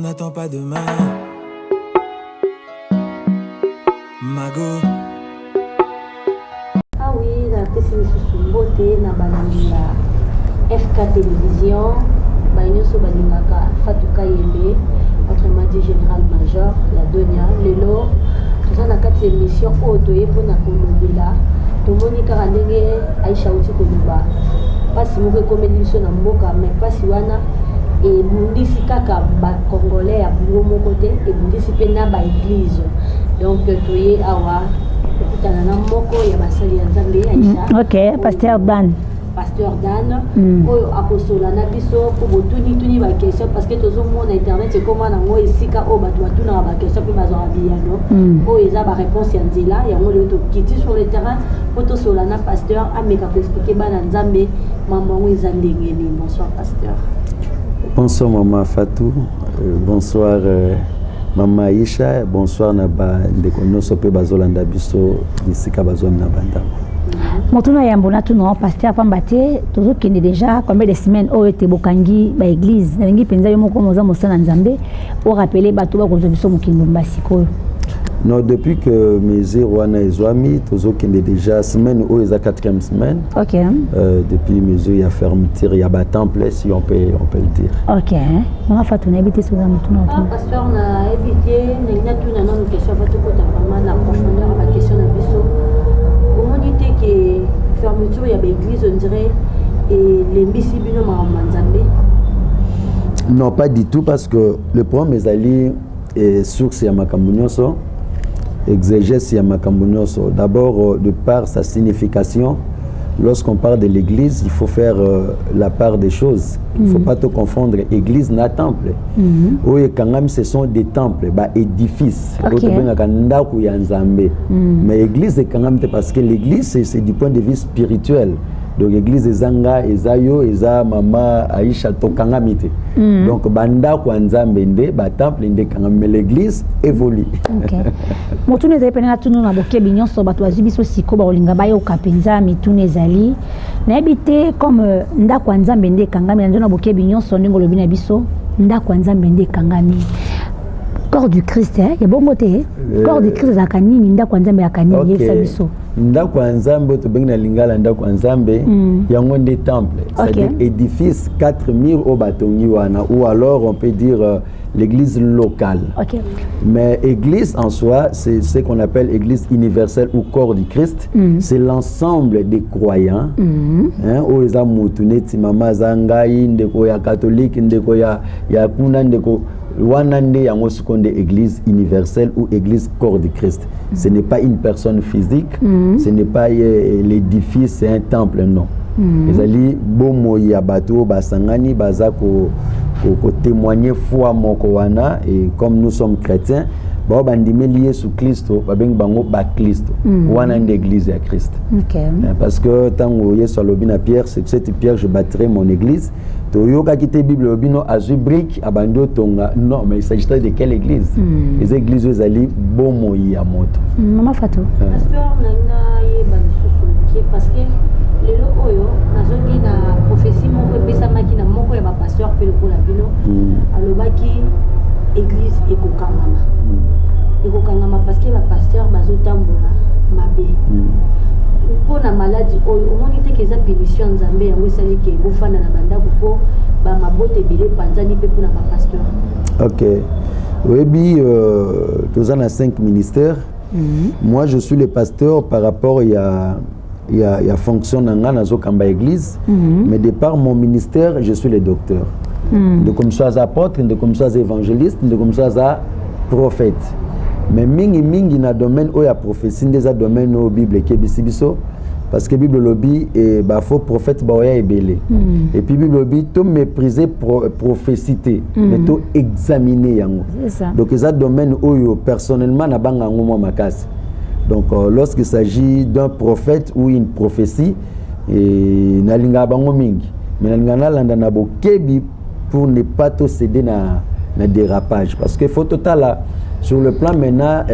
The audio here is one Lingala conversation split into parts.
N'attends pas demain. Mago. Ah oui, la pessimiste sur beauté, na banamila FK Télévision, Baïnyoso Balingaka, Fatou Kayembe, autrement dit Général Major, la Donia, Lelo, tout ça dans 4 émissions Odoye pour na Kolobila, tout le monde Karandenge, Aïcha Outi Koluba, pas si vous comédie sur Namboka, mais pas si wana, et Bundisi Kaka, Congolais, à mon côté, et Bundisi Pena, église. Donc, tu es awa. Ok, Pasteur Dan. Pasteur Dan, apostole Nabiso, pour tout ba question parce que tout le monde internet c'est comment on ici ka o batu tout na ba question puis bazo abiyano. O eza ba réponse yanzela ya ngolo to kiti sur le terrain pour to sur la pasteur ameka ko expliquer bana nzambe maman o eza ndengeni. Bonsoir pasteur. Bonsoir maman Fatou. Bonsoir Maman Aïcha, bonsoir Naba, Ndekono Sope Bazolanda Biso, Nisika Bazom Nabanda. Motuna Yambona, tout non, pasteur Pambate, toujours qui est déjà combien de semaines au été Bokangi, ba église, Nengi Penza Yomoko Moza Mosana Nzambe, au rappeler Batouba Gozobiso Mokindumba Siko. Non, depuis que mes Rwanda et Zouami, toujours qui est déjà semaine où ils ont 4e semaine. Ok. Depuis mes yeux, il y a fermeture, il y a un temple, si on peut le dire. Ok. On va faire ton habité sur la mouton. Pasteur, on a évité, on a tout une question, vraiment la profondeur de la question de Bisso. Comment dit que fermeture, il y a l'église, on dirait, et les Bissibino Manzambe? Non, pas du tout, parce que le problème est allé source à Makambunyoso. Exégèse à Makambunyoso. D'abord, de par sa signification, lorsqu'on parle de l'église, il faut faire la part des choses. Il ne faut pas te confondre église et temple. Oui, quand même, ce sont des temples, édifices. Mais église, c'est quand même parce que l'église, c'est du point de vue spirituel. Donc l'église est Zanga, Ezayo, Eza, Mama, Aïcha, Tokangamite. Donc banda kwa nzambe nde, temple nde kangam, mais l'église évolue. Ok. Motune zali pena tunu na boke binyonso batu azibiso siko ba olinga bayo kapenza mitune zali. Na ebite comme nda kwa nzambe nde kangami na boke binyonso ndingo lobi na biso nda kwa nzambe nde kangami. Corps du Christ, il y a bon côté. Corps du Christ à Kanini, nda kwa nzambe ya Kanini, yesa biso. Nda kwa nzambe to bengi na lingala nda kwa nzambe yango nde temple, c'est-à-dire édifice 4 murs au batongi wana, ou alors on peut dire l'église locale. Okay. Mais église en soi, c'est ce qu'on appelle église universelle ou corps du Christ. C'est l'ensemble des croyants. O eza mutune ti mama zangai ndeko ya catholique ndeko ya kuna ndeko Wanande yango seconde église universelle ou église corps du Christ. Ce n'est pas une personne physique, ce n'est pas l'édifice, c'est un temple, non. Ezali bomo ya bato basangani baza ko témoigner foi moko wana, et comme nous sommes chrétiens, ba bandime lié sous Christ, ba beng bango ba Christ. Wana l'église à Christ. Okay. Parce que tant que Yesu alobi na Pierre, c'est que cette pierre je bâtirai mon église. Toyoka quitté Bible obino azubrique abando tonga. Non, mais il s'agit de quelle église? Les églises aux alliés bomo ya moto. Maman Fatou. Pasteur nanga yeba nsusu parce que lelo oyo nazongi na prophétie moko pesa makina moko ya ba pasteur pe lokola bino alobaki église ekokangama. Ekokangama parce que ba pasteur bazotambola mabe. Pour la maladie, on dit que les pénitions en Zambie, on sait que vous faites na banda pour ba mabote belé panzani pe pour na pasteur. Ok. Oui, tous en a 5 ministères. Moi, je suis le pasteur par rapport il y a fonction dans la Zokamba église, mais de par mon ministère, je suis le docteur. De comme ça as apôtre, de comme ça as évangéliste, de comme ça as prophète. Mais mingi na domaine où il y a prophétie des domaine au Bible qui bisibiso parce que Bible lobby et bah faux prophète ba oya ebele. Et puis Bible lobby tout mépriser prophécité mais tout examiner yango. Donc les domaine où personnellement na banga ngoma makasi. Donc lorsqu'il s'agit d'un prophète ou une prophétie et na linga bango mingi mais na linga na landa na bokebi pour ne pas tout céder na dérapage parce que faut total là. Sur le plan maintenant,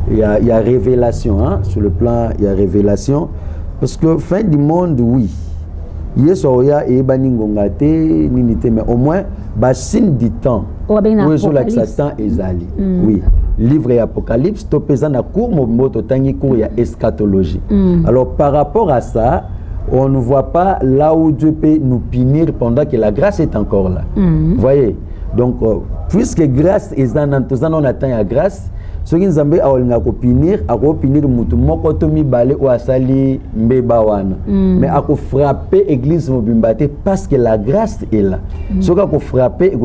il y a révélation. Hein? Sur le plan, il y a révélation. Parce que fin du monde, oui. Yesoya et Baningonga te ninité mais au moins bassine du temps. Où est l'accent ezali. Oui. Livre et Apocalypse, to pesa na cours moto tangi cours ya eschatologie. Alors par rapport à ça, on ne voit pas là où Dieu peut nous punir pendant que la grâce est encore là. Vous voyez? Donc puisque grâce est dans on attend la grâce, ce qui nous a punir mutu moko to mibale ou asali mbeba wana. Mais à frapper l'église mobimbate parce que la grâce est là. Ce qu'on frapper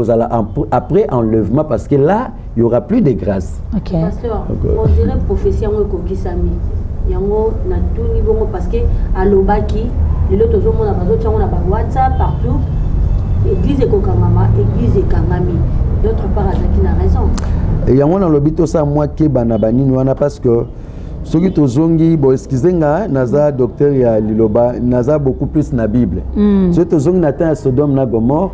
après enlèvement parce que là il y aura plus de grâce. OK. Pasteur, on dirait prophétie en kokisami. Yango na tout niveau parce que à l'obaki les autres hommes na bazo tchango na ba WhatsApp partout. Église kokangama, église kangami. D'autre part Azaki n'a raison. Et yango na lobito sa moi ke bana banini wana parce que soki tozongi bo excusenga naza docteur ya liloba naza beaucoup plus na Bible. Soki tozongi na temps ya Sodome na Gomorre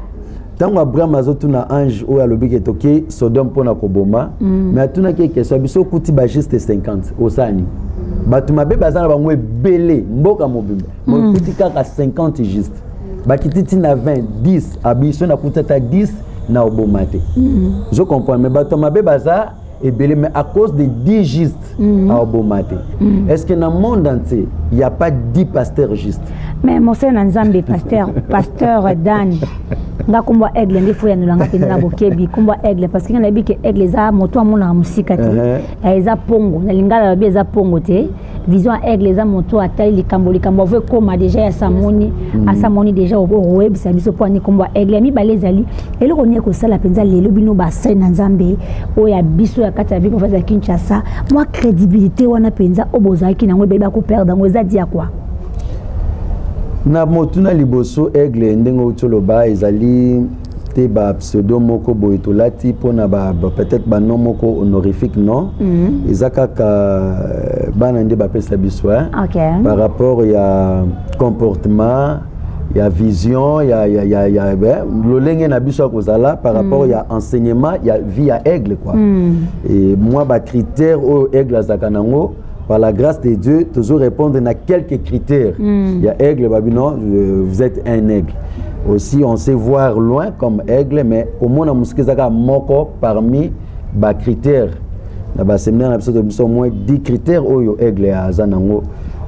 tango Abraham azotuna ange oyo alobiki toke Sodome pona koboma mais atuna ke question biso kuti ba juste 50 osani batu mabe bazana bango ebele mboka mobimba mo kuti kaka 50 juste bakititi na 20 10 abiso na kutata 10 na obomate. Je comprends mais bato mabe baza ebele mais à cause de 10 justes à obomate. Est-ce que dans le monde entier il y a pas 10 pasteurs justes? Mais mon frère Nzambe pasteur Dan nga kumba aigle ndifo ya nulanga pendela bokebi kumba aigle parce que na bi ke aigle za moto amona musika te eza pongo na lingala ba eza pongo te vision aigle za moto atali likambo veut koma déjà ya samoni asamoni déjà au web ça biso po ni kumba aigle mi balezali eloko ni ko sala penza lelo bino ba sai na Nzambe o ya biso ya kata bi professeur Kinshasa moi crédibilité wana penza obozaki na ngwe beba ko perdre ngweza dia quoi. Na motuna liboso aigle ndengo utoloba ezali te ba pseudo moko boitolati pona ba peut-être ba nom moko honorifique non ezaka ka bana nde ba pesa biso par rapport ya comportement ya vision ya lolenge na biso kozala par rapport ya enseignement ya vie ya aigle quoi et moi ba critère au aigle zakanango par la grâce de Dieu, toujours répondre à quelques critères. Il y a aigle, non, vous êtes un aigle. Aussi, on sait voir loin comme aigle, mais au moins, on a moko parmi les critères. Dans le séminaire, on a au moins 10 critères où il y a aigle à Zanango.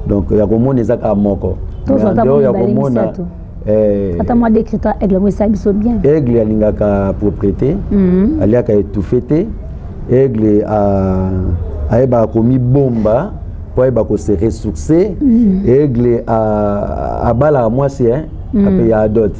Donc, il y a au moins des moko. Mais en dehors, il y a au moins attends-moi des critères aigle, mais ça biso bien. Aigle, il y a propriété, il y a étouffé, aigle a aeba komi bomba pour aeba ko se ressourcer aigle a bala moi c'est après ya dot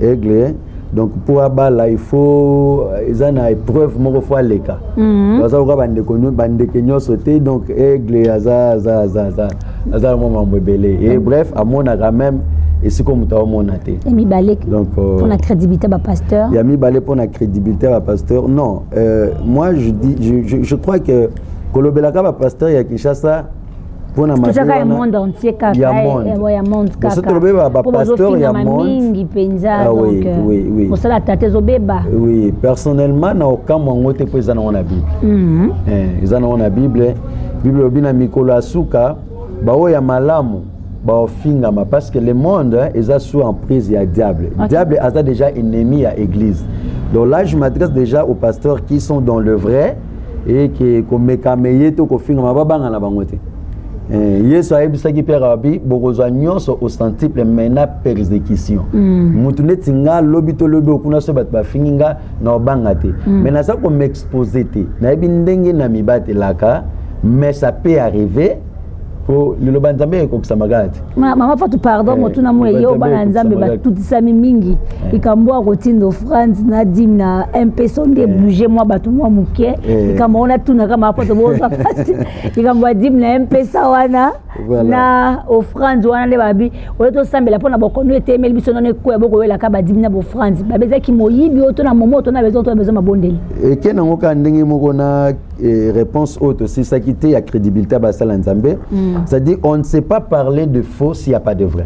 aigle donc pour abala il faut ezana épreuve moko fois leka parce que bande kenyo sauter donc aigle aza moment mbebele et bref à mon quand même et c'est comme toi mon athée et mi balé donc pour la crédibilité ba pasteur il y a mi balé pour la crédibilité ba pasteur non moi je dis je crois que kolobelaka ba pasteur ya Kinshasa pour na mabe monde entier kaka ya monde kaka c'est tolobe ba pasteur ya monde mingi penza donc oui pour ça la tête zobeba oui personnellement na okamwa ngote po ezana na Bible ezana na Bible obina mikolo asuka ba oya malamu parce que le monde est sous emprise du diable. Le diable est déjà ennemi à l'église. Donc là, je m'adresse déjà aux pasteurs qui sont dans le vrai et qui comme mécaméyé tout finga mabanga na bangote. Yesu a ebisa ki perabi bokozwa nyonso au centuple mena persécution. Mutune tinga lobito lobi okuna so bat ba finga na banga te. Mais na ça comme exposer te. Na ebi ndenge na mibate laka mais ça peut arriver. Le Nzambe ko kusamagati mama fatu pardon motuna mo yo bana Nzambe ba tutisami mingi ikambwa kotindo France na dim na MP sonde bouger moi batu moi muke ikamona tuna kama hapo to boza pasi ikambwa dim na MP sawana na au France wana le babi oto sambela pona bokono etemeli biso none ko boko wela ka ba dim na bo France ba beza ki moyibi oto na momo oto na bezo to bezo mabondeli et kena ngoka ndenge moko na réponse haute aussi ça qui était la crédibilité à Basala Nzambe. C'est-à-dire on ne sait pas parler de faux s'il n'y a pas de vrai.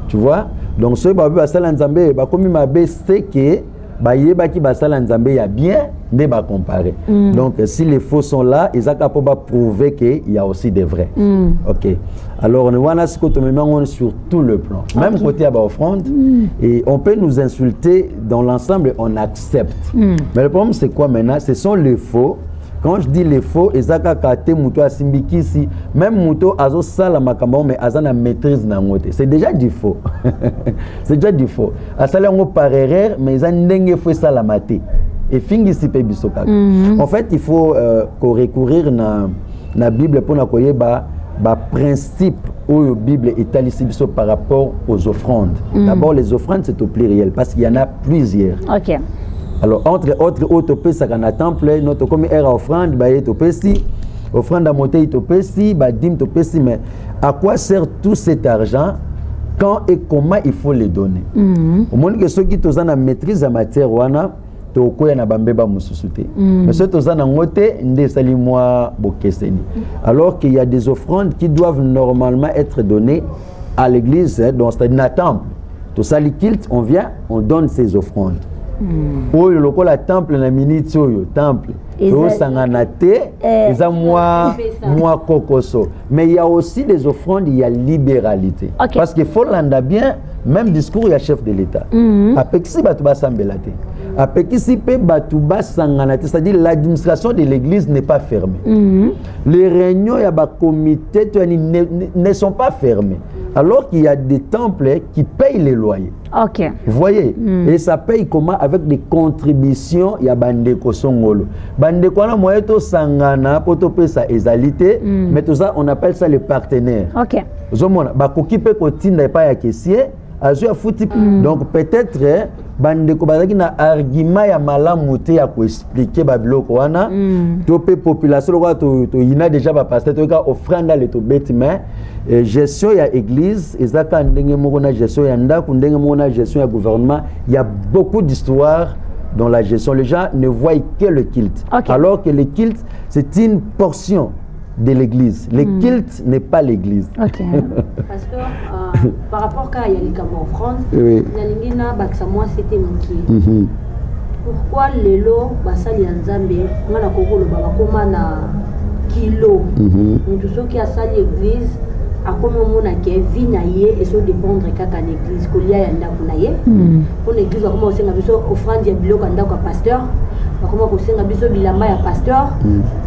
Tu vois? Donc ce babu Basala Nzambe ba komi mabe c'est que bayeba ki basala nzambe ya bien nde ba comparer. Donc si les faux sont là, ils ont pas prouver que il y a aussi des vrais. OK. Alors on voit ce que on sur tout le plan. Même côté à offrande et on peut nous insulter dans l'ensemble, on accepte. Mais le problème c'est quoi maintenant? Ce sont les faux. Quand je dis les faux, ezaka kate muto asimbikisi, même muto azo sala makambo mais azana maîtrise na ngote. C'est déjà du faux. C'est déjà du faux. Asala ngo par erreur mais ezan ndenge fo sala maté. Et fingi si pe bisoka. En fait, il faut recourir na Bible pour na koyeba ba principe où Bible étalisi biso par rapport aux offrandes. D'abord les offrandes c'est au pluriel parce qu'il y en a plusieurs. OK. Alors, entre autres, autopes à un temple, notre comme era offrande, bah, autopesi, offrande à monter, autopesi, bah, dim, autopesi, mais à quoi sert tout cet argent, quand et comment il faut les donner? Au moins que ceux qui ont la maîtrise en matière, wana, to koya na bambeba mususute. Mais ceux qui ont la ngote, nde sali moi bokeseni. Alors qu'il y a des offrandes qui doivent normalement être données à l'église, dans un temple. Tout ça, les cultes, on vient, on donne ces offrandes. Oyo lokola temple na minute oyo temple to sangana te eza moi kokoso, mais il y a aussi des offrandes, il y a libéralité. Parce que faut l'anda bien, même discours il y a chef de l'État apekisi batu basambela te apekisi pe batu basangana te, c'est-à-dire l'administration de l'église n'est pas fermée. Les réunions il y a ba comité ne sont pas fermées, alors qu'il y a des temples qui payent les loyers. OK. Vous voyez? Et ça paye comment? Avec des contributions, il y a bandeko songolo. Bandeko na moyen to sangana poto pesa ezalité, mais tout ça on appelle ça les partenaires. OK. Zomona ba kokipe ko tinda pa ya kesier, azu futi. Donc peut-être bandeko bazaki na argument ya malamu te ya ko expliquer ba biloko wana. To pe population lo to ina déjà ba pasteur to ka offrande le to bêtement. Gestion ya église, ezaka ndenge moko na gestion ya ndako, ndenge moko na gestion ya gouvernement, il y a beaucoup d'histoires dans la gestion. Les gens ne voient que le culte. Alors que le culte, c'est une portion de l'église. Le culte n'est pas l'église. Parce que par rapport à Yalikamo offrande, Nalingina Baksamwa c'était Miki. Pourquoi les lots basali nzambe ngana kokolo baba koma na kilo. Tout ce qui a sali l'église a comme on a qui vient et se dépendre kaka l'église kolia ya ndako na ye. Pour l'église comme on senga biso offrande ya biloko ndako pasteur. Comment on senga biso bilamba ya pasteur.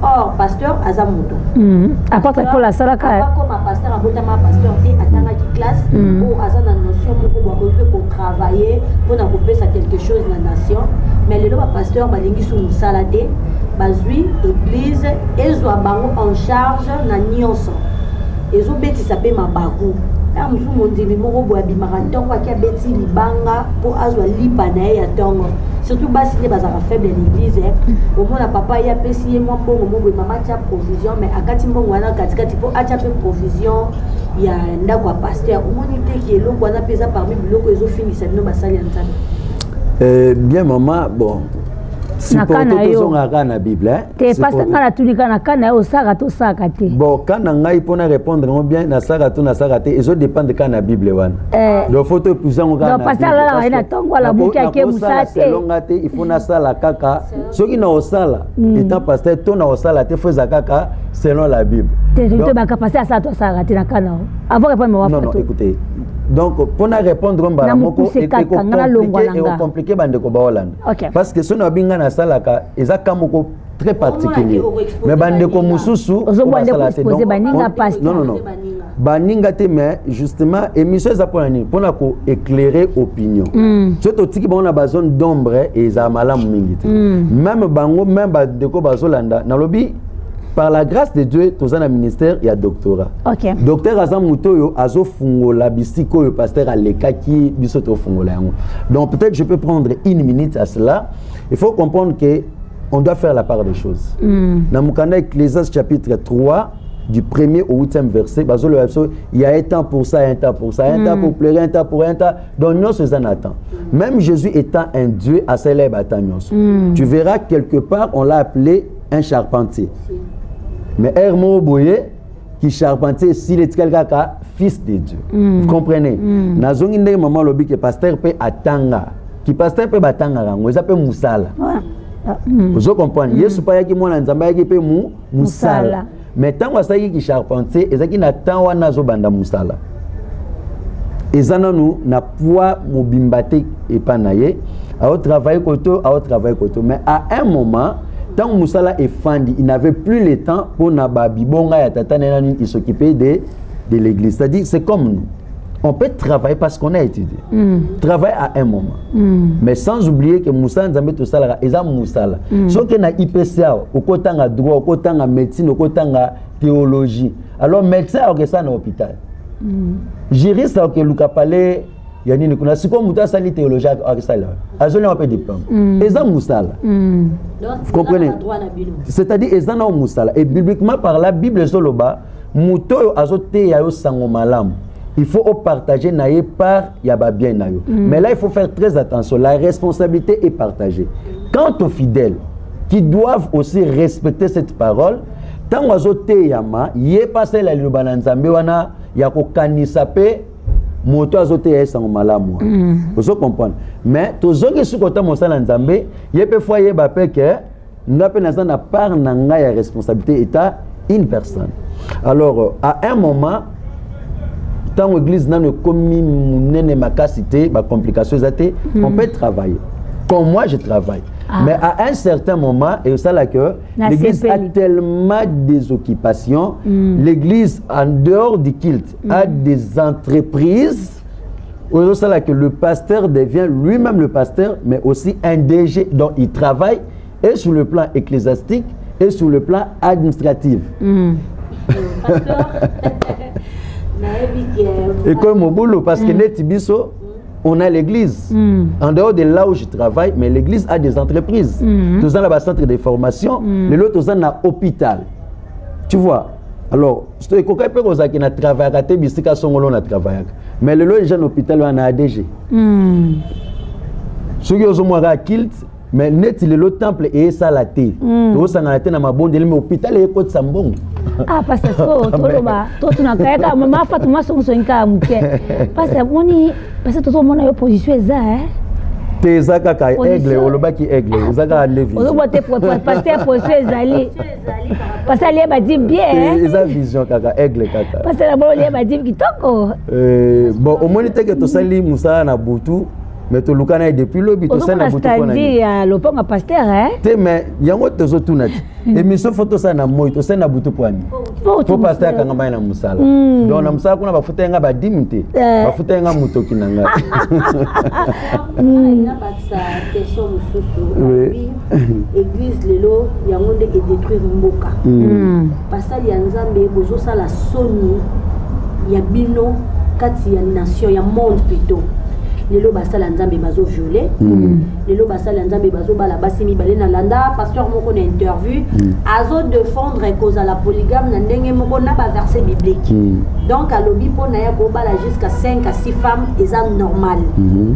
Or pasteur azamuto. Apporte pour la salaka. Comme pasteur abotama pasteur et atanga qui classe ou azana notion moko pour travailler pour na couper ça quelque chose na nation. Mais le pasteur balingi sou salade bazui église ezwa bango en charge na nyonso. Ezo beti sape mabaku. Ya musu mondimi moko boya bimaka ntongo akia beti libanga po azwa lipa na ya tongo. Surtout basi les bazara faible l'église. Au moins la papa ya pesi moi mbongo mbongo mama tia provision mais akati mbongo wana katikati po atia pe provision ya ndako ya pasteur. Au moins te ki eloko wana pesa parmi biloko ezo finisa no basali ya nzambe. Bien maman, bon. Si pour tout na Bible, te pasteur na tunika na kana yo saka to saka te. Bon, kana ngai pona répondre bien na saka to na saka te, eso dépend de kana Bible wana. Le photo puissant kana. Donc pasteur là na tongo la buki ake musate. Selongate, il faut na sala kaka. Soki na osala, étant pasteur to na osala te faut kaka selon la Bible. Te ba capacité ça to saka te na kana. Avant répondre moi photo. Non, écoutez. Donc pour na répondre mbala moko et compliqué bande ko ba Hollande. Parce que sono binga na salaka ezaka moko très particulier. Mais bande ko mususu non. Baninga te mais justement émission za pona ni pona ko éclairer opinion. Surtout tiki ba on a zone d'ombre et za malamu mingi te. Même bango même ba de ko bazolanda na lobi. Par la grâce de Dieu, tous un ministère, il y a doctorat. Docteur Azam Moutoyo, Azo Fungola, Bisiko, le pasteur Alekaki, Bisoto Fungola. Donc peut-être je peux prendre une minute à cela. Il faut comprendre qu'on doit faire la part des choses. Dans Mukanda Ecclésiaste chapitre 3, du 1er au 8e verset, il y a un temps pour ça, un temps pour ça, un temps pour pleurer, un temps pour un temps. Donc nous sommes en temps. Même Jésus étant un Dieu à célèbre à tu verras quelque part, on l'a appelé un charpentier. Mais Hermo Boye, qui charpentier, s'il est quelqu'un fils de Dieu. Vous comprenez? Nazonginde maman lobi que pasteur peut attendre qui pasteur peut batanga rango ça peut musala vous comprenez Yesu pa yaki mwana nzamba yaki pe musala mais tant wasaki ki charpentier ezaki na temps wana zo banda musala ezana nous na poids mobimbate et panaye à travailler koto mais à un moment tant musala est fandi il n'avait plus le temps pour na babibonga ya tata nani il s'occupait de l'église c'est-à-dire c'est comme nous on peut travailler parce qu'on a étudié. Travailler à un moment. Mais sans oublier que Moussa Nzambe tout ça est Moussala. Sauf que na IPCA, au côté de droit, au côté de médecine, au côté de théologie. Alors médecin a ça dans l'hôpital. Juriste a que Luka Palais, Yanni Nikuna, c'est comme Moussa Sali théologie a ça là. Azoli a pas de diplôme. Eza Moussala. Vous comprenez? C'est-à-dire Eza na Moussala. Et bibliquement par la Bible soloba, Mouto azote ya yo sango malam. Il faut partager naïe par yaba bien naïe. Mais là, il faut faire très attention. La responsabilité est partagée. Quant aux fidèles qui doivent aussi respecter cette parole, tant que yama, yé passé la lubananzambe wana yako kanisape moto azote ya sango malamu. Vous comprenez? Mais tous qui sont côté mosala nzambe, yé pe fois yé bape que n'a pas na part nanga ya responsabilité état une personne. Alors à un moment tant l'église n'a commis mon makasité, ma complication on peut travailler. Comme moi je travaille. Mais à un certain moment, et ça là que l'église a tellement des occupations, l'église en dehors du culte a des entreprises. C'est ça là que le pasteur devient lui-même le pasteur, mais aussi un DG. Donc il travaille et sur le plan ecclésiastique et sur le plan administratif. Pasteur. Et comme mon boulot, parce que Netibiso, on a l'église. En dehors de là où je travaille, mais l'église a des entreprises. Tous en a un centre de formation, les autres tous en a hôpital. Tu vois? Alors, je te dis que tu as travaillé à Tébisika, on a travaillé. Mais les gens hôpital, on a ADG. Ceux qui ont un kilt, mais net le temple et ça la thé. Tout ça na na mabonde le hôpital et côte sambon. Ah parce que toloba to na kaya mama Fatuma songo sonka muke. Parce que tout le monde a opposition ça Teza kaka aigle oloba ki aigle uzaka levi. Ozoba te pasteur position ezali. Parce que les ba dit bien. Eza vision kaka aigle kaka. Parce que la bolo les ba dit kitoko. Bon au moins te que to sali musa na butu. Mais tu lukana depuis le but ça na butu kona ni le pont pasteur hein te mais yango tezo tunati émission photo ça na moyo to ça na butu poani faut pasteur kanga mai na musala donc na musala kuna bafuta nga ba dimite bafuta nga mutoki nanga ina bakisa question mususu église lelo yango nde détruire mboka pasali ya nzambe bozo sala soni ya bino kati ya nation ya monde plutôt lelo basala nzambe bazo violer lelo basala nzambe bazo bala basimi balé na landa pasteur moko na interview azo défendre cause à la polygame na ndenge moko na ba verset biblique donc alobi po na ya ko bala jusqu'à 5 à 6 femmes eza normal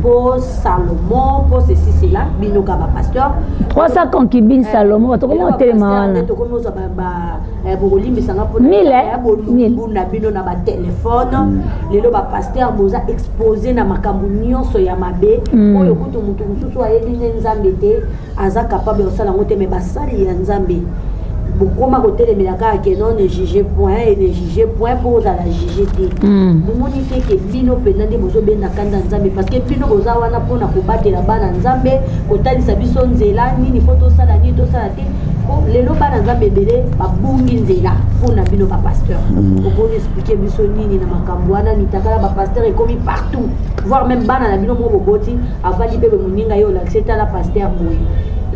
pour Salomon pour ceci cela bino ka ba pasteur 300 concubines Salomon to comment tellement to comment ça ba bolimbi sanga po na bino na ba téléphone lelo ba pasteur boza exposer na makambu so ya mabe oyo kutu mutu mususu ayeli nzambe te aza capable de sala ngote me basali ya nzambe bokoma kotelemela kaka ke non ne juge point et ne juge point pour la juger te bomoni te ke bino pena nde bozobenda kanda nzambe parce que bino boza wana mpona kobatela bana nzambe kotalisa biso nzela nini fo tosala nini tosala te lelo bana nzambe ebele babungi nzela mpona bino bapasteur okoni explike biso nini na makambo wana mitakala bapasteur ekomi partout voire même bana na bino mo boboti avandi mpe bemoninga yo olakisi etala pasteur boye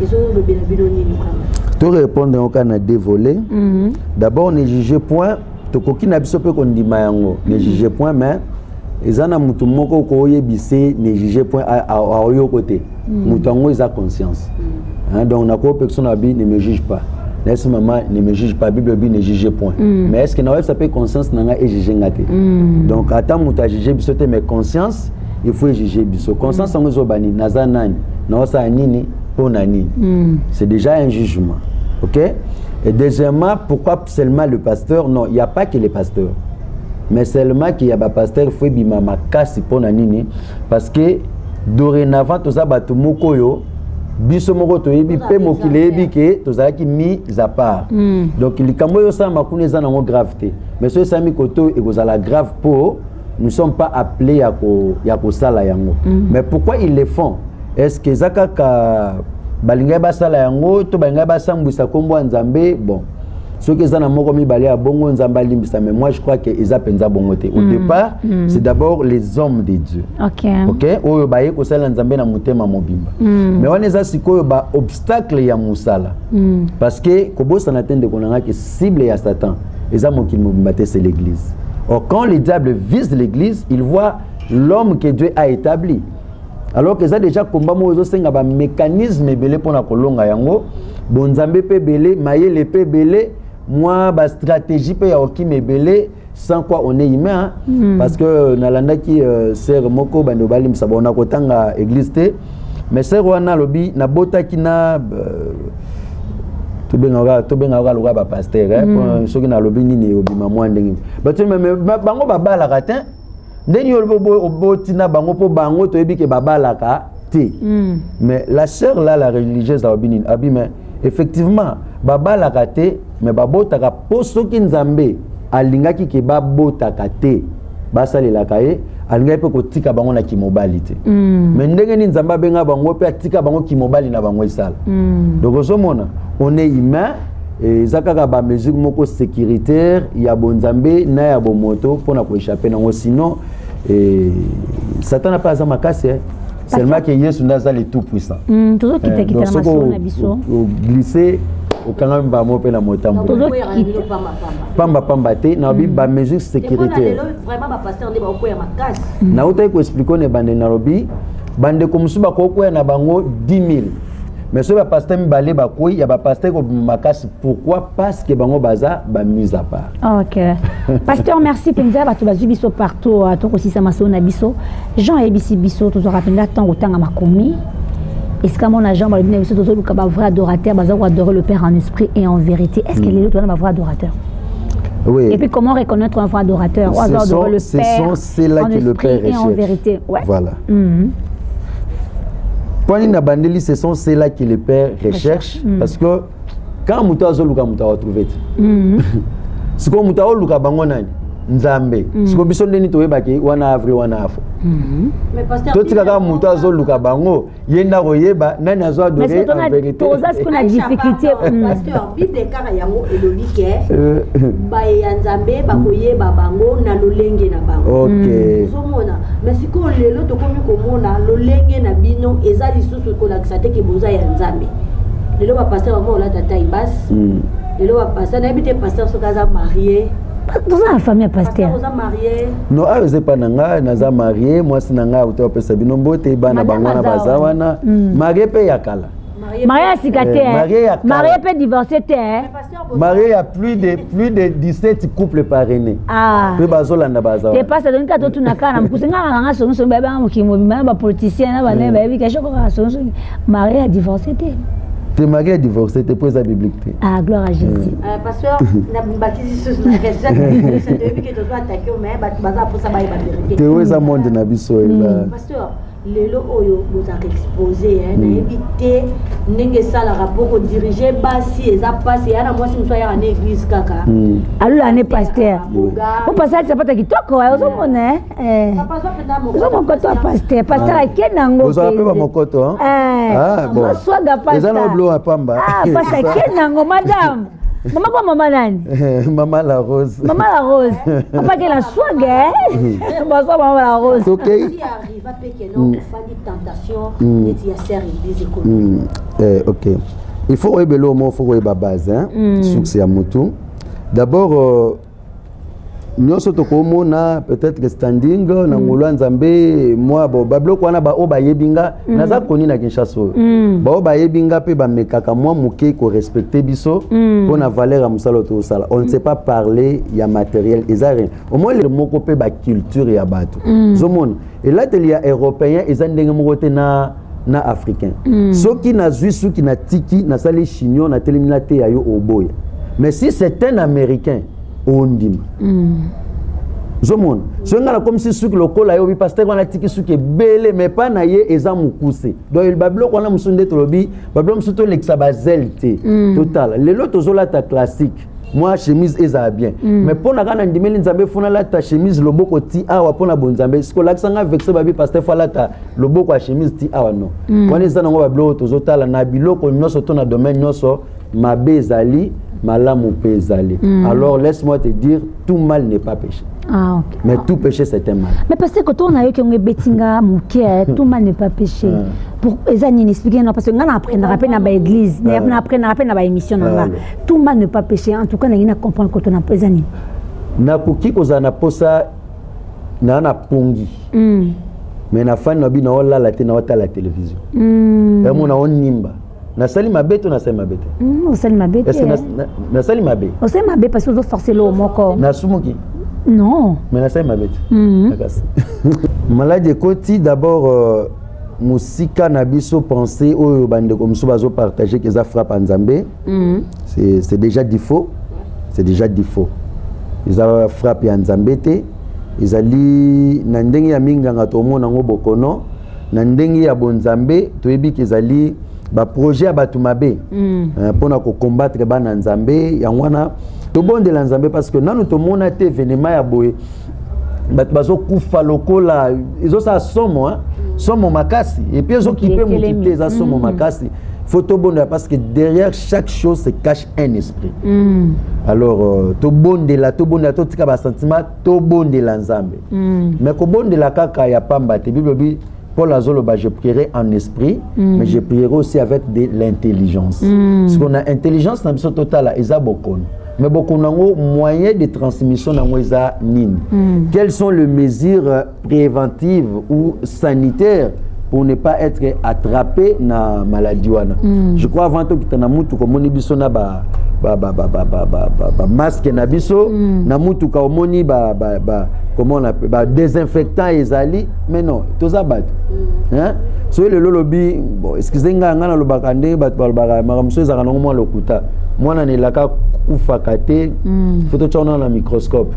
ezolobela bino nini kama to répondre au cas na dévolé d'abord ne juge point to koki na biso pe kondima yango ne juge point mais ezana mutu moko ko yebise ne juge point a oyo côté mutu ngo isa conscience donc na ko personne abi ne me juge pas laisse maman ne me juge pas bible bi ne juge point mais est-ce que na web ça peut conscience nanga et juger ngate donc attends mutu a juger biso te mais conscience il faut juger biso conscience ngo zo bani nazanani na osa nini pour nani c'est déjà un jugement. OK? Et deuxièmement, pourquoi seulement le pasteur? Non, il n'y a pas que les pasteurs. Mais seulement qu'il y a un pasteur, il faut bimama kasi pour nanini parce que dorénavant toza bato moko yo biso moko toyebi pe mokili yebi ke tozalaki mis à part. Donc likambo yo sa makuna eza nango gravité. Mais so sami koto ekozala grave pour nous sommes pas appelés ya kosala yango. Mais pourquoi ils le font? Est-ce que zakaka balinga basala yango to balinga basambwisa kombo nzambe? Bon, ceux qui sont moko mibale ya bongo nzamba limbisa, mais moi je crois que eza penza bongo te. Au départ, c'est d'abord les hommes de Dieu. OK, oyo baye ko sala nzambe na mutema mobimba. Mais on eza sikoyo ba obstacle ya musala. Parce que kobosa na tende konanga que cible ya Satan, eza mokili mobimba te, c'est l'église. Or quand le diable vise l'église, il voit l'homme que Dieu a établi. Alors que ça déjà combat mozo senga ba mécanisme belé pona kolonga yango, bonzambe pe belé, mayele pe belé, moi ba stratégie pe ya okime belé, sans quoi on est humain. Parce que nalanda ki sœur moko bando balim sabona kotanga église te, mais sœur wana lobi na bota ki na to benga loga ba pasteur pour ceux qui na lobi nini obima mwandenge. Ba tu me bango babala katin. Ndeni obotina bango po bango toyebi ke babalaka te. Mais la sœur là, la religieuse abini mais effectivement babalaka te, mais babotaka po soki nzambe alingaki ke babotaka te basalelaka ye alingaki pe kotika bango na kimobali te. Mais ndenge ni nzamba benga bango pe atika bango kimobali na bango isala. Donc osomona on est humain. Et zakaka ba mesure moko sécuritaire ya bonzambe na ya bomoto pour na ko échapper nango, sinon Satan n'a pas à makase seulement que Yesu ndaza le tout puissant. Toujours kita kita na maso na biso glisser au kanam ba mo pe na motambo pamba te na bi ba mesure sécuritaire vraiment ba pasteur ndé ba ko ya makase na uta ko expliquer ne bande na robi bande ko musuba ko ko na bango 10 000. Mais ce pasteur Mbale Bakoui, il y a un pasteur qui Makasi. Pourquoi? Parce que bango baza ba mise à part. OK. Pasteur, merci Penza ba to bazu biso partout to aussi ça maso na biso. Jean ebisi biso to rappeler tant autant makomi. Est-ce que mon agent ba biso to luka ba vrai adorateur baza ko adorer le Père en esprit et en vérité? Est-ce qu'il est toi un vrai adorateur? Oui. Et puis comment reconnaître un vrai adorateur? C'est là que le Père et en vérité. Ouais. Voilà. Ce sont ceux-là que le Père recherche, parce que quand Moutazo Luka Mouta retrouvé, ce que Moutao Luka Bangonani, Nzambe, ce que Bisson Denis Toebaki, Wana Avri, Wana Afo. Mais pasteur, tout ce que Moutazo Luka Bango, Yenda Royeba, Nana Zoa de en vérité. Tout ça, ce qu'on a difficulté. Pasteur, Bible Karayango et le Liké, Bayanzambe, Bakoye, Babango, Nalolenge Nabango. Ok. Mais si on le lot comme on lolenge na bino eza lisusu ko laksate ke boza ya nzambe lelo ba pasteur mo la tata ibas lelo ba pasteur na bité pasteur so kaza marié dans la famille pasteur oza marié non a ose pa nanga naza marié moi sinanga uto pesa bino mbote bana bangwana bazawana marié pe yakala marié cicataire marié peut divorcer marié il y a plus de 17 couples parrainés pe bazolanda bazawa te passe donc quand tu na kana mkusenga nganga sonso ba ba mukimo ba politicien na ba ne ba bi ka shoko ka sonso marié a divorcé te marié a divorcé te pose la biblique. Ah gloire à Jésus. Pasteur na baptisi sous na recette depuis que tu dois attaquer mais baza pour ça ba vérité. Te weza monde na biso ela. Pasteur lelo oyo nous a exposé na éviter ndenge sala rapport diriger basi eza passe yana moi si soya en église kaka alors l'année pasteur on passe ça pas kitoko ozo mona papa so penda mo ozo ko pasteur pasteur kenango ozo pe ba mokoto bon swaga pasteur ezana blo apamba pasteur kenango madame maman quoi maman nani maman la rose papa que la swag bonsoir maman la rose OK si arrive à que non fadi tentation n'était ya serre église économique OK il faut rebelo mo faut reba base succès à mutu d'abord nyonso tokomona peut-être que standing na ngolo nzambe moi bo babloko wana ba obayebinga naza koni na Kinshasa ba obayebinga pe ba mekaka moi muke ko respecter biso pona valeur ya musalo to sala on ne sait pas parler ya matériel ezare au moins le moko pe ba culture ya bato zomona et là il y a européen ezandenge moko te na africain soki na zui soki na tiki na sali chignon na telimina te ya yo oboya mais si c'est un américain ondima zomon so ngala comme si suki lokola yo bi pasteur wana tiki suki belé mais pas na ye eza mukuse donc il bablo kona musunde tolobi bablo musuto lexa bazelte total lelo tozola ta classique moi chemise eza bien mais pour na kana ndimeli nzambe funa la ta chemise loboko ti awa pona bonzambe siko laksanga vexé babi pasteur fala ta loboko a chemise ti awa non wana eza nango bablo tozotala na biloko nyoso to na domaine nyoso mabe ezali malamu pe ezali alors laisse-moi te dire tout mal n'est pas péché. Ah, okay. Mais tout péché c'est un mal. Mais parce que quand on a eu qu'on est bettinga mouké, tout mal n'est pas péché. Pour les années expliquer non parce que on apprend à rappeler dans l'église, on apprend à rappeler dans l'émission là. Tout mal n'est pas péché. En tout cas, on a comprendre quand on a les années. Na kuki ko zana posa na pongi. Mais na fan na bi na ola la la télévision. Et mon on nimba. Na sali mabe to na sali mabe. On sali mabe. Na sali mabe. On sali mabe parce que vous forcez l'eau moko. Na sumuki. Non. Mais na sali mabe. Malade koti d'abord musika na biso penser oyo bande comme so bazo partager que ça frappe en Zambé. C'est déjà du faux. C'est déjà du faux. Ils a frappé en Zambé té. Ils ali na ndenge ya minganga to mona ngo bokono na ndenge ya bonzambe to yebi ke zali ba projet ya batumabe pona ko combattre bana nzambe yangwana to bonde la nzambe parce que nanu to mona te événement ya boye bat bazo kufa lokola izo sa somo makasi et puis zo kipe mutite za somo makasi faut to bonde parce que derrière chaque chose se cache un esprit alors to bonde la to tika ba sentiment to bonde la nzambe mais ko bonde la kaka ya pamba te bible bi Paul Azoloba, je prierai en esprit, mais je prierai aussi avec de l'intelligence. Parce qu'on a intelligence dans le total, il y a beaucoup. Mais beaucoup de moyens de transmission dans les nini. Quelles sont les mesures préventives ou sanitaires pour ne pas être attrapé dans la maladie? Je crois avant tout que tu as mutu comme on biso na ba masque na biso na mutu ka omoni comment on appelle désinfectant ezali mais non toza bat hein so le lolobi bon excusez-nga ngana lo bakande bat balbara maramso ezaka ngo mo lokuta mwana ne laka kufakate photo tshona na microscope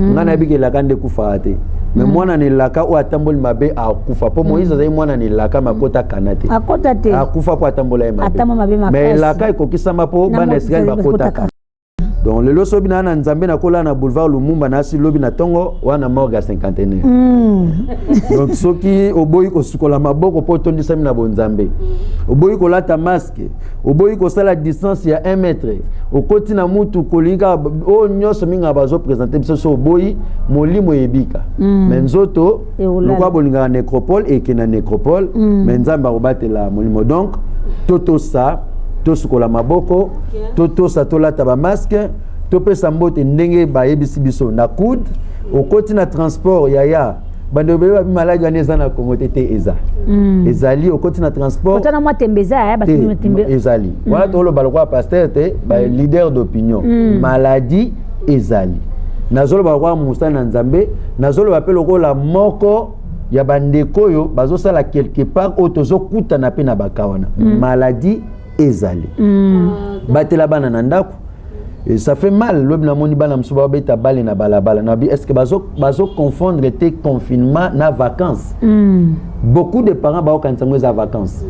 ngana bike lakande kufate mais mwana ne laka o atamboli mabe akufa po Moïse azai mwana ne laka makota kanate akota te akufa po atambola mabe atama mabe makasi mais laka ikokisama po bana Israël bakota. Donc le loso bina na nzambe na kola na boulevard Lumumba na si lobi na tongo wana morga 51. Donc soki oboyi ko sukola maboko po tondisa na bonzambe. Oboyi ko lata masque, oboyi ko sala distance ya 1 mètre. Okoti na mutu kolinga o nyoso minga bazo présenter biso so oboyi molimo yebika. Menzoto lokwa bolinga nécropole et ke na nécropole menzamba obatela molimo donc toto ça to sukola maboko toto satola taba masque to pesa mbote ndenge ba yebisi biso na coude okoti na transport yaya bando beba maladi aneza na Congo tete eza ezali okoti na transport otana mwa tembeza ba tembe ezali wala to lo balokwa pasteur te ba leader d'opinion maladie ezali nazolo ba kwa musa na nzambe nazolo ba pe lokola moko ya bandeko yo bazo sala quelque part otozo kuta na pe na bakawana maladie ezali batela bana na ndako et ça fait mal lobi na moni bana msuba beta bale na balabala na bi est-ce que bazo confondre te confinement na vacances beaucoup de parents ba okansango za vacances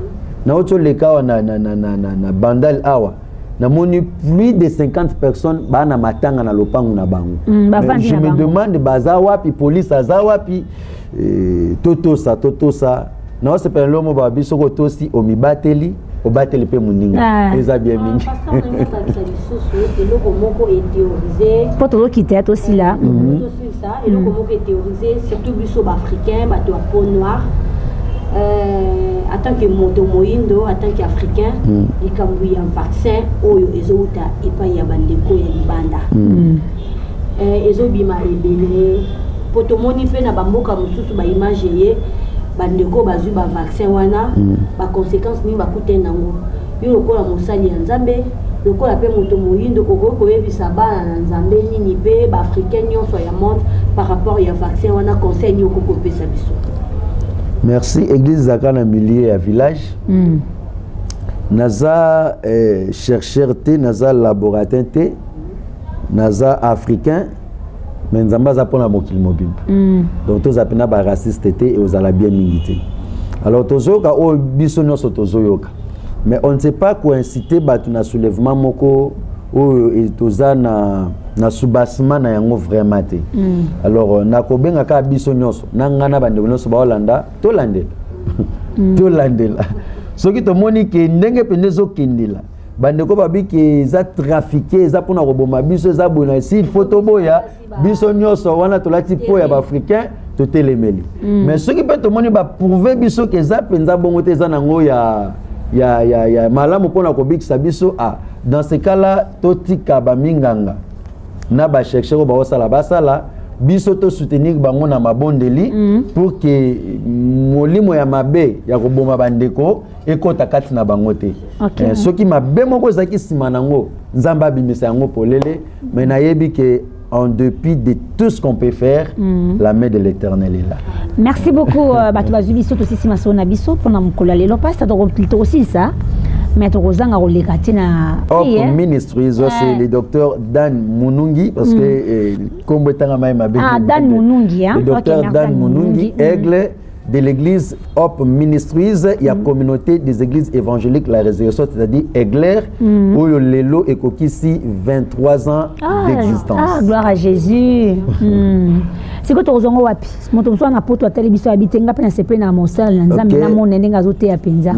na oto le ka na bandal awa na moni plus de 50 personnes bana matanga na lopangu na bango je me demande baza wapi police aza wapi toto sa na se pe lomo ba biso ko tosi omibateli obateli pe muninga eza bien mingi parce que on a ça et le moko est théorisé pour tout qui était aussi là ça et le moko est théorisé surtout biso africain ba to peau noire en tant que moindo en tant qu'africain et comme oui un vaccin oyo ezouta et pas ya bandeko ya libanda ezobima ebele potomoni pe na bamboka mususu ba image ye bandeko bazui ba vaccin wana ba conséquences ni ba kuté nango yo lokola mosali ya nzambe lokola pe moto moyindo ko yebisa bana na nzambe nini pe ba africain nyonso ya monde par rapport ya vaccin wana conseil ni okoko pesa biso. Merci église zakana milieu ya village naza chercheur te naza laboratoire te naza africain mais nzamba za pona mokili mobile donc tous apena ba raciste et aux ala bien milité alors tozoka o biso nyonso tozoyoka mais on ne sait pas quoi inciter batu na soulèvement moko o toza na soubassement na yango vraiment te alors na kobenga ka biso nyonso na ngana bande nyonso ba Holanda to landela to landela soki to moni ke ndenge pendezo kindila bande ko babi ke za trafiquer za pona roboma biso za bona si photo boya biso nyonso wana to lati po ya ba africain to telemeli mais soki pe to moni ba prouver biso ke za penza bongo te za nango ya malamu pona ko bikisa biso dans ce cas là totika ba minganga na ba chercher ko ba osala basala biso to soutenir bango na mabondeli pour que molimo ya mabe ya koboma bandeko ekota kati na bango te soki mabe moko zaki sima nango nzamba bimisa yango polele mais nayebi que en dépit de tout ce qu'on peut faire, la main de l'Éternel est là. Merci beaucoup, Batubazu Biso, aussi Simasona Biso, pour nous coller le pas, ça te aussi ça. Mais tu as un ministre, c'est le docteur Dan Munungi, parce que comme Dan Munungi, le docteur Dan Munungi, aigle de l'église Hop Ministries, il y a communauté des églises évangéliques La Résurrection, c'est-à-dire Egler, où Lelo et Kokisi 23 ans d'existence. Gloire à Jésus. C'est quoi ton zongo wapi? Mon ton na poto télévision habité ngapa na sepe na mosala na nzambe na mon ndenga zote ya penza.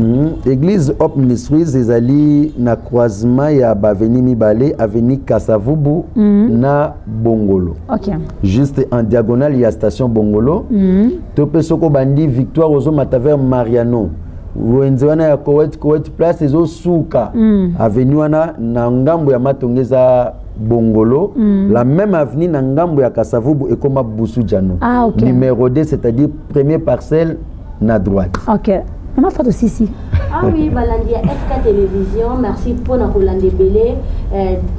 Église Hop Ministries ezali na croisement ya baveni Mibale, avenue Kasavubu na Bongolo. OK. Juste en diagonale il y a station Bongolo. Tope soko bandi Victoire Ozo Mataver Mariano. Wenzewana ya Kowet place ezo suka. Avenue wana na ngambo ya matongeza Bongolo, la même avenue na ngambo ya Kasavubu et comme Boussoudjano. Numéro 2, c'est-à-dire première parcelle na droite. OK. Maman Fatou Sisi. Oui, Balandia FK Télévision, merci pour nous Rolande Belé.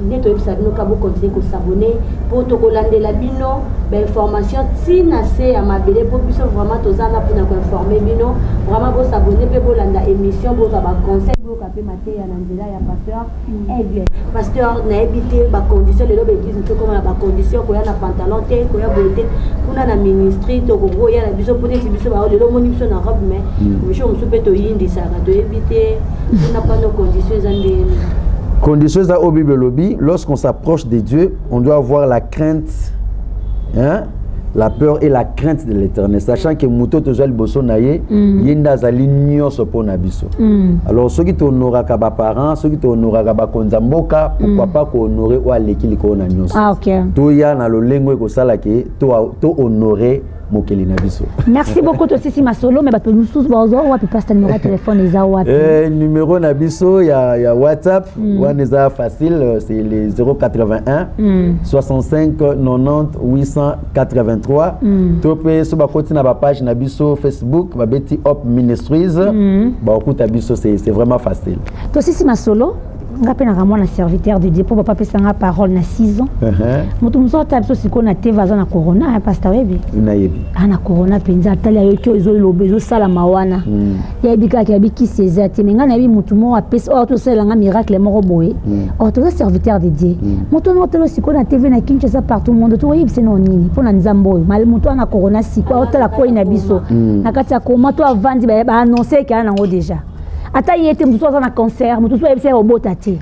Neto Ebsabino Kabo continue de s'abonner pour te Rolande Labino. Information tina c'est à ma belé pour puisse vraiment tozana pour nous informer bino. Vraiment pour s'abonner pour Rolanda émission pour avoir conseil pour capter maté à Nandela ya pasteur. Eh bien, pasteur n'a évité ba condition les lobes église tout comme ba condition ko ya na pantalon te ko ya beauté pour na ministry to ko ya na biso pour que biso ba le moni biso na robe mais monsieur on se peut to yindi ça to éviter on n'a pas nos conditions en conditions à Obi Belobi. Lorsqu'on s'approche de Dieu, on doit avoir la crainte, la peur et la crainte de l'Éternel, sachant que Mouto Tozal Bosso Naye, Yinda Zali Nyoso Ponabiso. Alors, ceux qui t'honorent Kaba parents, ceux qui t'honorent Kaba Konzamboka, pourquoi pas qu'honorer ou aller qui qu'on a Nyoso. OK. Tout y a dans le lingue que ça là qui, tout honorer. Merci beaucoup de Sisi Masolo, mais nous tous bonjour ou puis passe numéro de téléphone les numéro Nabiso il y a WhatsApp, on facile, c'est les 081 65 90 883. Tu peux sur ma côté na page Nabiso Facebook, ma Betty Hop Ministries. Bah écoute Nabiso c'est vraiment facile. Toi Sisi Masolo ngapena kama na serviteur de Dieu pour papa pesa nga parole na 6 ans. Mutu mzota biso siko na te vaza na corona pasteur webi. Unayebi. Ana corona penza tali ayoko ezo lobezo sala mawana. Ya bika ki abiki sezate menga na bi mutu mo apesa o to sala nga miracle moko boye. O to serviteur de Dieu. Mutu no telo siko na TV na Kinshasa partout monde to yebi seno nini pona nzambo mal mutu ana corona siko o tala ko ina biso. Na kati ya koma to avandi ba annoncer que ana ngo déjà. Ata yete mutu na concert mutu so ebise robotati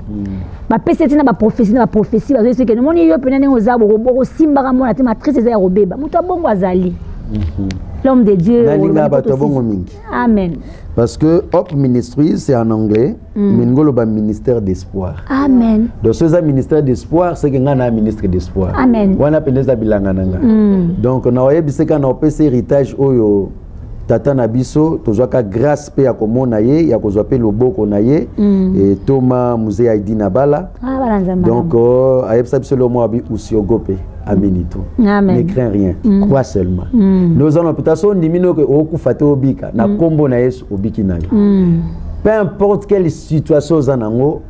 ba peseti na ba prophétie ba zo que moni yo penene ngozabo robo simba ka mona te matrice za robeba mutu abongo azali l'homme de Dieu amen parce que Hop Ministries c'est en anglais mais ngolo ba ministère d'espoir amen donc ce ministère d'espoir c'est que ngana ministre d'espoir amen wana pendeza bilanga nanga donc na oyebise kana opese héritage oyo tata na biso tozwaka grâce pe ya komona ye ya kozwa pe loboko na ye et Thomas Muzé Aidi na bala donc ayebisa biso le mot abi usiogope aminito ne crains rien crois seulement nous allons peut-être ndimino ke okufate obika na kombo na Yesu obiki na ye peu importe quelle situation zanango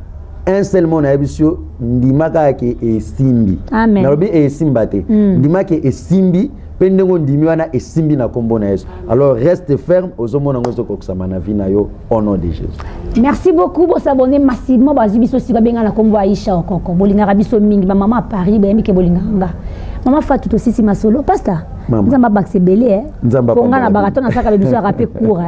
un seul mot na yebisio ndimaka ke esimbi na lobi esimbate ndimaka esimbi pendengo ndimi wana esimbi na kombo na Yesu. Alors reste ferme aux hommes nango zokokisama na vie na yo au nom de Jésus. Merci beaucoup pour s'abonner massivement bazibiso si babenga na kombo Aisha okoko bolinga biso mingi ba maman à Paris ba yemi ke bolinga nga Maman Fatou aussi si masolo pasta. Nzamba bakse belé ponga na barato na saka bebiso rapé court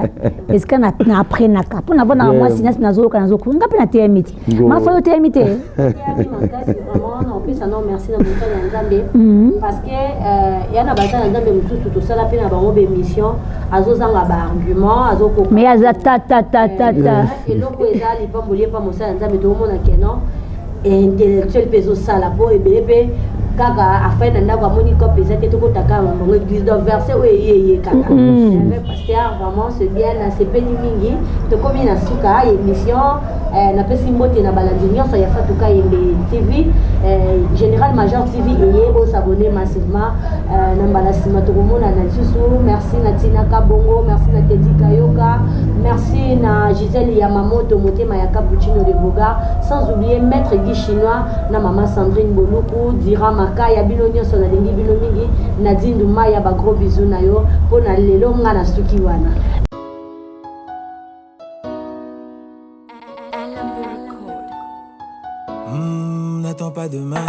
est-ce que na après na ka pona vona moi sinas na zo kana zo ku ngapi na TMT ma fa yo TMT vraiment on peut ça non merci na mosala ya Nzambe parce que ya na basa na Nzambe mususu to sala pe na bango be mission azo zanga ba argument azo ko mais aza ta et loko ezali pa molie pa mosala ya Nzambe to mona kenon intellectuel peso sala po ebele kaka afin na ndako amoni ko pesa ke to kotaka bango église de verset o yeye kaka avec pasteur vraiment c'est bien na c'est peni mingi to komi na suka émission na pesi mbote na balandi nyonso ya Fatuka Yembe TV Général Major TV eye o s'abonner massivement na mbalasima to komona na susu merci na Tina Kabongo merci na Teddy Kayoka merci na Gisèle Yamamoto Motema ya Cappuccino de Boga sans oublier maître Guy Chinois na maman Sandrine Boluku Dira Makaya bino nyonso na lingi bino mingi Nadine Dumaya ba gros bisous na yo pona lelo nga na suki wana. N'attends pas demain,